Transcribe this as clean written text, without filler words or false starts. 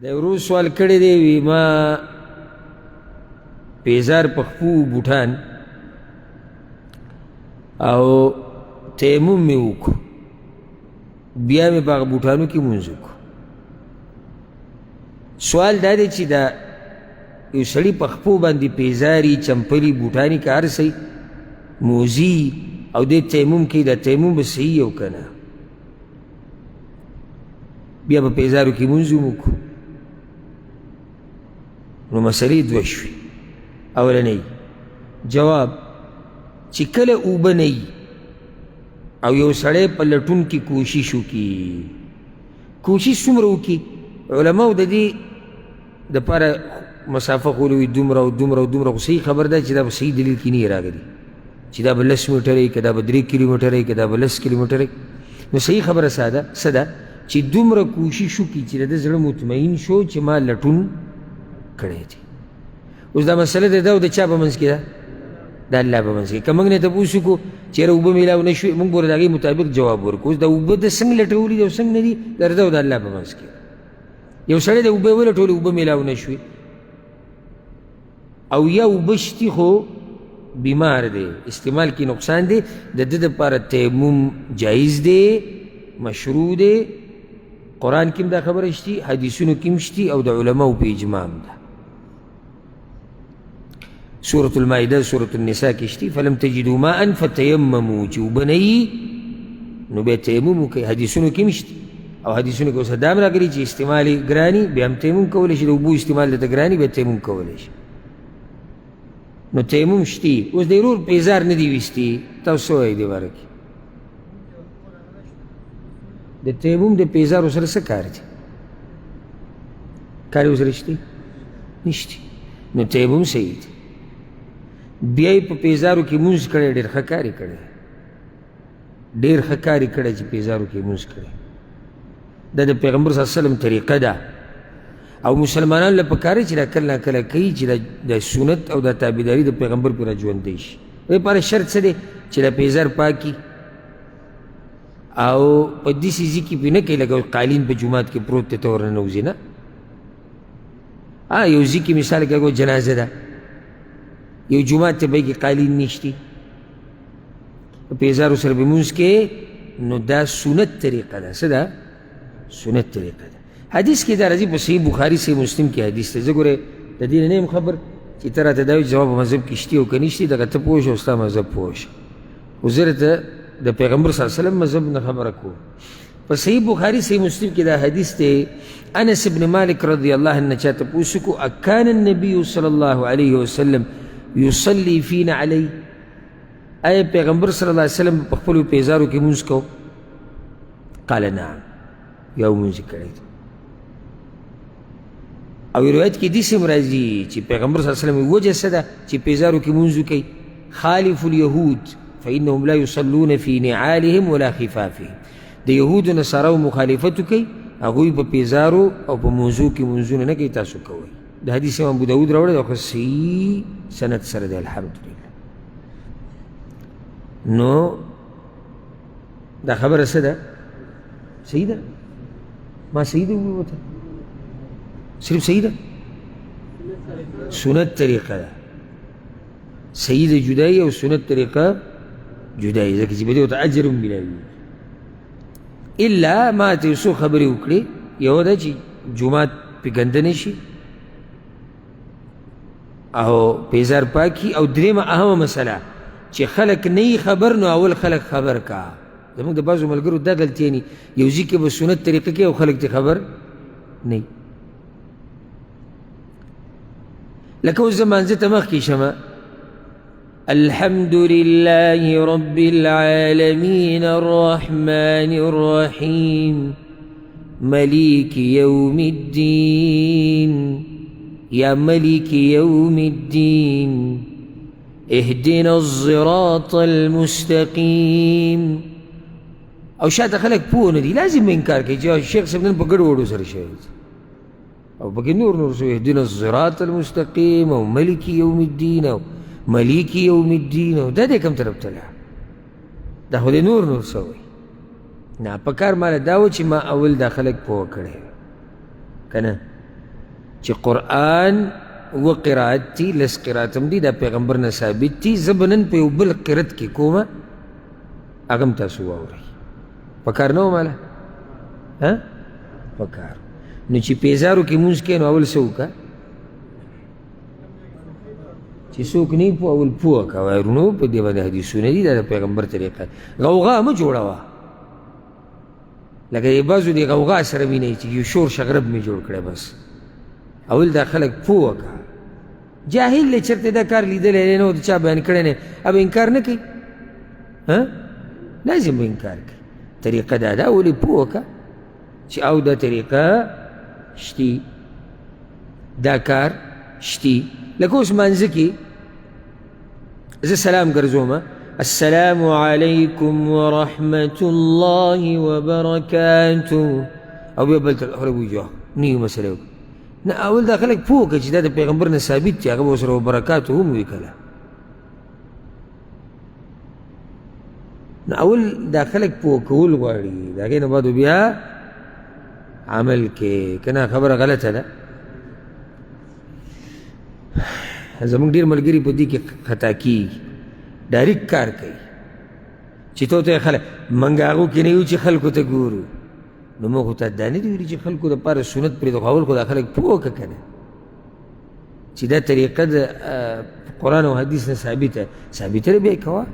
د ورو سوال کړی دی وی ما پیزار په خپو بوټان او تیمم مې وکړو بیا مې په هغه بوټانو کې لمونځ وکړو. سوال دا دی چې دا یو سړي په خپو باندې پیزاري چمپلي بوټاني که هر څه موزي او دې تیمم کوي دا تیمم به صحیح او که نه بیا په پیزارو کې لمونځ هم وکړو. نو مسلې دوه شوې. اولنی جواب چې کله اوبه نه وي او یو سړی په لټون کې کوشش وکړي کوشش څومره وکړي علماو د دې دپاره مسافه خو وي دومره او دومره او دومره خو صحیح خبر ده چې دا به صحیح دلیل کې نه راغلي چې دا به 10 میټره که دا به 3 کیلومیټره که دا به 10 کیلومیټره. نو صحیح خبره څه ده چې دومره کوشش وکړي چې د زړه مطمئن شو چې ما لټون کړی دی. اوس دا مسله د ده او د چا په منځ کې ده؟ د الله په منځ کې. که موږ نه تپوس وکړو چېرې اوبه میلاو نه شوې موږ به د هغې مطابق جواب ورکړو. اوس دا اوبه د څنګه لټولي دي او څنګه نه دي د ده او د الله په منځ کې. یو سړی د اوبه ولټولې اوبه میلاو نه شوې او یا اوبه شتي خو بیمار دی استعمال کې نقصان دی د ده دپاره تیمم جایز دی مشروع دی. قرآن کې هم دا خبره شتي حدیثونو کې هم شتي او د علماو په اجماع هم ده. سورة المائده سورة النساء کې شتي فلم تجدوا ماء فتیمموا چې اوبه نه وي نو بیا تیمم وکړئ. حدیثونو کې هم شتي او حدیثونو کې اوس دا هم راغلي چې استعمال یې ګراني بیا هم تیمم کولی شي د اوبو استعمال درته ګراني بیا تیمم کولی شي. نو تیمم شتي. اوس د ورور پیزار نه دي ویستي تاسو څه وایئ دې باره کې؟ د تیمم د پیزارو سره څه کار دی؟ کار یې ورسره شتي؟ نشتي. نو تیمم صحیح دی. بیا یې په پیزارو کې لمونځ کړی ډېر ښه کار یې کړی ډېر ښه کار یې کړی چې پیزارو کې لمونځ کړی. دا د پیغمبر صلی الله علیه وسلم طریقه ده او مسلمانانو له پکار دی چې دا کله ناکله کوي چې د سنت او د تابعداري د پیغمبر پرې راژوندی شي. دپاره شرط څه دی چې دا پیزار پاکي او په داسې ځای کې پرې نه کوي لکه قالین په جومات کې پروت دی ته ورننوځي نه. یو ځای کې مثال کې جنازه ده یو جومات ته به کې قالین نشتی په پیزارو سره به لمونځ کې نو دا سنت طریقه ده. څه ده؟ سنت طریقه ده. حدیث کې دا راځي په صحیح بخاري صحیح مسلم کې حدیث ده. زه ګورې د دې نه یم خبر چې ته راته دا وایي چې زما په مذهب کې شتي او که نشتي دغه ته پوه شه او ستا مذهب پوه شه. خو زه درته د پیغمبر صلی الله علیه وسلم مذهب نه خبره کوم. په صحیح بخاري صحیح مسلم کې دا حدیث دی. انس بن مالک رضی الله عنه چا تپوس وکړو اکان النبي صلی الله علیه وسلم یصلی فینا علی آیا پیغمبر صلی الله علیه وسلم په خپلو پیزارو کې لمونځ کو؟ قال نعم یا لمونځ یې کړی دی. او روایت کې داسې هم راځي چې پیغمبر صلی الله علیه وسلم وجه څه ده چې پیزارو کې لمونځ وکړئ؟ خالف اليهود فانهم لا يصلون في نعالهم ولا خفافهم. د یهودو نصاراو مخالفت وکړئ هغوی په پیزارو او په موضوع کې لمونځونه نه کوي تاسو کوئ. د حدیث امام ابو داود راوړی دی خو صحیح سند سره دی الحمدلله. نو دا خبره څه ده؟ صحیح ده؟ ما صحیح ده ووته صرف صحیح ده؟ سنت طریقه ده. صحیح ده جدایي او سنت طریقه جدایي ځکه چې په دې ورته اجر هم میلاوي. الا ما ته یو څو خبرې وکړې یو ده چې جومات پې ګنده نه شي او پیزار پاکی او درېمه اهمه مسله چې خلک نه یي خبر نو اول خلک خبر کا. زموږ د بعضو ملګرو دا غلطیانې یو ځای کې به سنت طریقه کې او خلک ته خبر نه وي. لکه اوس زه مانځه ته مخکې شمه الحمد لله رب العالمين الرحمن الرحيم مليك يوم الدين يا ملك يوم الدين اهدنا الصراط المستقيم. او شاته خلک پوه نه دي لازم انکار کوي چې شیخ صاحب نن په ګډ وډو سره شوی او پکې نور شو اهدنا الصراط المستقيم او ملك يوم الدين او مليك يوم الدين او دا دې کوم طرف ته لاړ دا خو دې نور څه وایي. نه په کار ماله دا و چې ما اول دا خلک پوه کړی که نه چې قرآن و قرات دي، لس قرات هم دي، دا پیغمبر نه ثابت دي. زه به نن په یو بل قرت کې کومه، هغه هم تاسو واورئ. پکار نه و ماله پکار. نو چې پیزارو کې مونځ کوې نو اول څه وکړه، چې څوک نه پوه اول پوه که وایرونو په دې باندې حدیثونه دي، دا د پیغمبر طریقه. غوغا مه جوړوه، لکه یې بعضو دې غوغا سره وینئ چې یو شور شغرب مې جوړ کړی، بس اول دا خلک پوه که. جاهل دی چېرته دا کار لیدلی دی نه و د چا بیان کړی نه، اب انکار نه کوي، لازم به انکار کوي. طریقه دا ده، ولې پوه که چې او دا طریقه شتي، دا کار شتي. لکه اوس مانځه کې زه سلام ګرځوم، السلام علیکم ورحمة الله وبرکاته، او بیا بل خلک وایي نوې مسله وکړه. نه، اول دا خلک پوه کړه چې دا د پیغمبر نه ثابت چې هغه به ورسره وبرکاته هم وي کله. نو اول دا خلک پوه کول غواړي، د هغې نه بعد بیا عمل کې، که نه خبره غلطه ده. زمونږ ډېر ملګري په دې کې خطا کېږي، ډایرکټ کار کوي چې تو ته خلک موږ هغو کې نه یو چې خلکو ته ګورو. نو موږ خو ته دا نه دي ویلي چې خلکو دپاره سنت پرېږده، خو اول خو دا خلک پوه که که نه چې دا طریقه د قرآن او حدیث نه ثابته بیا یې کوه.